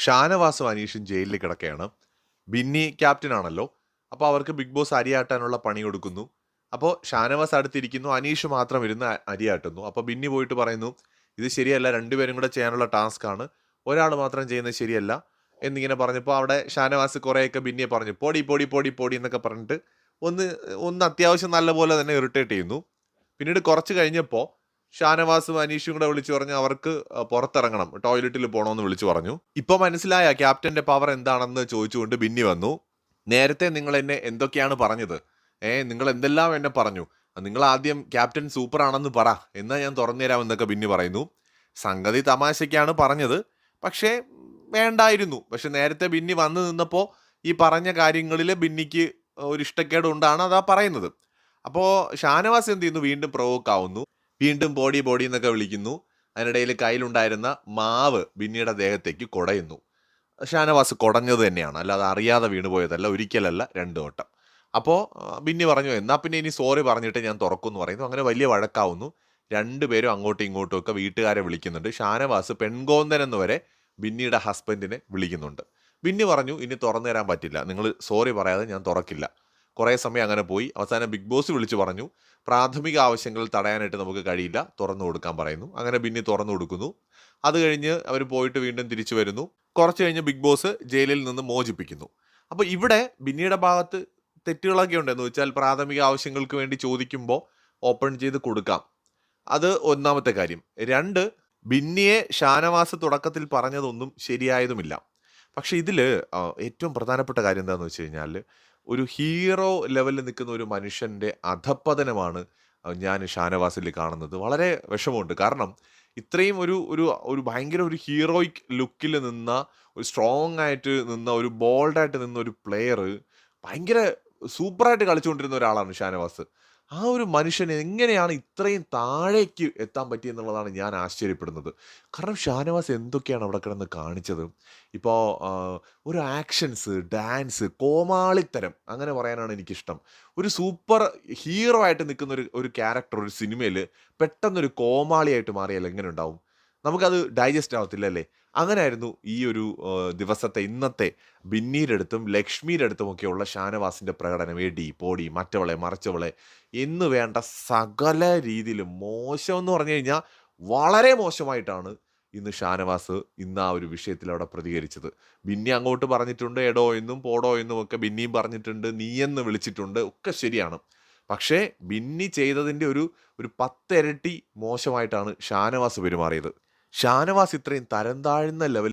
ഷാനവാസും അനീഷും ജയിലിൽ കിടക്കുകയാണ്. ബിന്നി ക്യാപ്റ്റൻ ആണല്ലോ. അപ്പോൾ അവർക്ക് ബിഗ് ബോസ് അരിയാട്ടാനുള്ള പണി കൊടുക്കുന്നു. അപ്പോൾ ഷാനവാസ് അടുത്തിരിക്കുന്നു. അനീഷ് മാത്രം ഇരുന്ന് അരിയാട്ടുന്നു. അപ്പോൾ ബിന്നി പോയിട്ട് പറയുന്നു, ഇത് ശരിയല്ല, രണ്ടുപേരും കൂടെ ചെയ്യാനുള്ള ടാസ്ക് ആണ്, ഒരാൾ മാത്രം ചെയ്യുന്നത് ശരിയല്ല എന്നിങ്ങനെ പറഞ്ഞപ്പോൾ അവിടെ ഷാനവാസ് കുറേയൊക്കെ ബിന്നിയെ പറഞ്ഞു, പൊടി പൊടി പൊടി പൊടി എന്നൊക്കെ പറഞ്ഞിട്ട് ഒന്ന് ഒന്ന് അത്യാവശ്യം നല്ലപോലെ തന്നെ ഇറിറ്റേറ്റ് ചെയ്യുന്നു. പിന്നീട് കുറച്ച് കഴിഞ്ഞപ്പോൾ ഷാനവാസും അനീഷും കൂടെ വിളിച്ചു പറഞ്ഞു അവർക്ക് പുറത്തിറങ്ങണം, ടോയ്ലറ്റിൽ പോകണമെന്ന് വിളിച്ചു പറഞ്ഞു. ഇപ്പൊ മനസ്സിലായ ക്യാപ്റ്റന്റെ പവർ എന്താണെന്ന് ചോദിച്ചുകൊണ്ട് ബിന്നി വന്നു. നേരത്തെ നിങ്ങൾ എന്നെ എന്തൊക്കെയാണ് പറഞ്ഞത്? നിങ്ങൾ എന്തെല്ലാം എന്നെ പറഞ്ഞു. നിങ്ങൾ ആദ്യം ക്യാപ്റ്റൻ സൂപ്പർ ആണെന്ന് പറ, എന്നാ ഞാൻ തുറന്നു തരാമെന്നൊക്കെ ബിന്നി പറയുന്നു. സംഗതി തമാശയ്ക്കാണ് പറഞ്ഞത്, പക്ഷേ വേണ്ടായിരുന്നു. പക്ഷെ നേരത്തെ ബിന്നി വന്നു നിന്നപ്പോൾ ഈ പറഞ്ഞ കാര്യങ്ങളിൽ ബിന്നിക്ക് ഒരു ഇഷ്ടക്കേടുകൊണ്ടാണ് അതാ പറയുന്നത്. അപ്പോൾ ഷാനവാസ് എന്ത് ചെയ്യുന്നു, വീണ്ടും പ്രൊവോക്ക് ആവുന്നു. വീണ്ടും ബോഡി ബോഡി എന്നൊക്കെ വിളിക്കുന്നു. അതിനിടയിൽ കയ്യിലുണ്ടായിരുന്ന മാവ് ബിന്നിയുടെ ദേഹത്തേക്ക് കുടയുന്നു. ഷാനവാസ് കുടഞ്ഞത് തന്നെയാണ്, അല്ലാതെ അറിയാതെ വീണുപോയതല്ല, ഒരിക്കലല്ല, 2 വട്ടം. അപ്പോൾ ബിന്നി പറഞ്ഞു, എന്നാൽ പിന്നെ ഇനി സോറി പറഞ്ഞിട്ട് ഞാൻ തുറക്കുമെന്ന് പറയുന്നു. അങ്ങനെ വലിയ വഴക്കാവുന്നു. രണ്ടുപേരും അങ്ങോട്ടും ഇങ്ങോട്ടും ഒക്കെ വീട്ടുകാരെ വിളിക്കുന്നുണ്ട്. ഷാനവാസ് പെൺകോന്തൻ എന്ന് വരെ ബിന്നിയുടെ ഹസ്ബൻഡിനെ വിളിക്കുന്നുണ്ട്. ബിന്നി പറഞ്ഞു, ഇനി തുറന്നു തരാൻ പറ്റില്ല, നിങ്ങൾ സോറി പറയാതെ ഞാൻ തുറക്കില്ല. കുറേ സമയം അങ്ങനെ പോയി. അവസാനം ബിഗ് ബോസ് വിളിച്ചു പറഞ്ഞു, പ്രാഥമിക ആവശ്യങ്ങൾ തടയാനായിട്ട് നമുക്ക് കഴിയില്ല, തുറന്നു കൊടുക്കാൻ പറയുന്നു. അങ്ങനെ ബിന്നി തുറന്നു കൊടുക്കുന്നു. അത് കഴിഞ്ഞ് അവർ പോയിട്ട് വീണ്ടും തിരിച്ചു വരുന്നു. കുറച്ച് കഴിഞ്ഞ് ബിഗ് ബോസ് ജയിലിൽ നിന്ന് മോചിപ്പിക്കുന്നു. അപ്പോൾ ഇവിടെ ബിന്നിയുടെ ഭാഗത്ത് തെറ്റുകളൊക്കെ ഉണ്ടെന്ന് വെച്ചാൽ, പ്രാഥമിക ആവശ്യങ്ങൾക്ക് വേണ്ടി ചോദിക്കുമ്പോൾ ഓപ്പൺ ചെയ്ത് കൊടുക്കാം, അത് ഒന്നാമത്തെ കാര്യം. 2, ബിന്നിയെ ഷാനവാസ് തുടക്കത്തിൽ പറഞ്ഞതൊന്നും ശരിയായതുമില്ല. പക്ഷെ ഇതിൽ ഏറ്റവും പ്രധാനപ്പെട്ട കാര്യം എന്താണെന്ന് വെച്ച് കഴിഞ്ഞാൽ, ഒരു ഹീറോ ലെവലിൽ നിൽക്കുന്ന ഒരു മനുഷ്യൻ്റെ അധപ്പതനമാണ് ഞാൻ ഷാനവാസിൽ കാണുന്നത്. വളരെ വിഷമമുണ്ട്. കാരണം ഇത്രയും ഒരു ഒരു ഒരു ഭയങ്കര ഒരു ഹീറോയിക് ലുക്കിൽ നിന്ന, ഒരു സ്ട്രോങ് ആയിട്ട് നിന്ന, ഒരു ബോൾഡായിട്ട് നിന്ന ഒരു പ്ലെയർ, ഭയങ്കര സൂപ്പറായിട്ട് കളിച്ചുകൊണ്ടിരുന്ന ഒരാളാണ് ഷാനവാസ്. ആ ഒരു മനുഷ്യന് എങ്ങനെയാണ് ഇത്രയും താഴേക്ക് എത്താൻ പറ്റിയെന്നുള്ളതാണ് ഞാൻ ആശ്ചര്യപ്പെടുന്നത്. കാരണം ഷാനവാസ് എന്തൊക്കെയാണ് അവിടെ കിടന്ന് കാണിച്ചത്. ഇപ്പോൾ ഒരു ആക്ഷൻസ്, ഡാൻസ്, കോമാളിത്തരം, അങ്ങനെ പറയാനാണ് എനിക്കിഷ്ടം. ഒരു സൂപ്പർ ഹീറോ ആയിട്ട് നിൽക്കുന്ന ഒരു ഒരു ക്യാരക്ടർ ഒരു സിനിമയിൽ പെട്ടെന്നൊരു കോമാളിയായിട്ട് മാറിയാൽ എങ്ങനെ ഉണ്ടാവും? നമുക്കത് ഡൈജസ്റ്റ് ആവത്തില്ല അല്ലേ? അങ്ങനെയായിരുന്നു ഈ ഒരു ദിവസത്തെ ഇന്നത്തെ ബിന്നിയുടെ അടുത്തും ലക്ഷ്മിയുടെ അടുത്തുമൊക്കെയുള്ള ഷാനവാസിൻ്റെ പ്രകടനം. എടി പോടി, മറ്റവളെ മറിച്ചവളെ എന്ന് വേണ്ട സകല രീതിയിലും മോശം എന്ന് പറഞ്ഞു കഴിഞ്ഞാൽ വളരെ മോശമായിട്ടാണ് ഇന്ന് ഷാനവാസ് ഇന്ന് ആ ഒരു വിഷയത്തിൽ അവിടെ പ്രതികരിച്ചത്. ബിന്നി അങ്ങോട്ട് പറഞ്ഞിട്ടുണ്ട് എടോ എന്നും പോടോ എന്നും ഒക്കെ ബിന്നിയും പറഞ്ഞിട്ടുണ്ട്, നീയെന്ന് വിളിച്ചിട്ടുണ്ട്, ഒക്കെ ശരിയാണ്. പക്ഷേ ബിന്നി ചെയ്തതിൻ്റെ ഒരു ഒരു 10 ഇരട്ടി മോശമായിട്ടാണ് ഷാനവാസ് പെരുമാറിയത്. ഷാനവാസ് ഇത്രയും തരം താഴ്ന്ന ലെവൽ